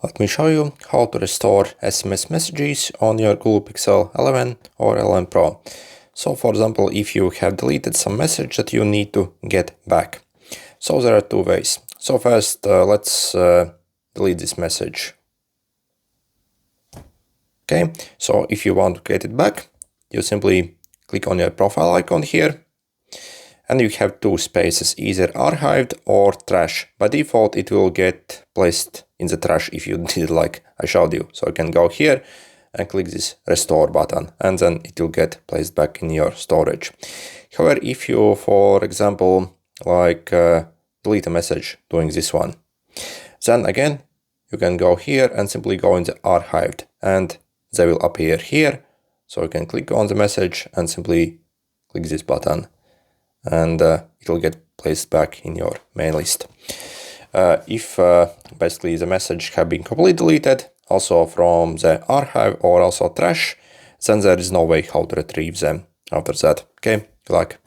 Let me show you how to restore SMS messages on your Google Pixel 11 or 11 Pro. So for example, if you have deleted some message that you need to get back. So there are two ways. So first, let's delete this message. Okay, so if you want to get it back, you simply click on your profile icon here. And you have two spaces, either archived or trash. By default, it will get placed in the trash if you did like I showed you. So you can go here and click this restore button, and then it will get placed back in your storage. However, if you, for example, like delete a message doing this one, then again, you can go here and simply go in the archived, and they will appear here. So you can click on the message and simply click this button, and it will get placed back in your main list. If basically the message have been completely deleted, also from the archive or also trash, then there is no way how to retrieve them after that. Okay, good luck.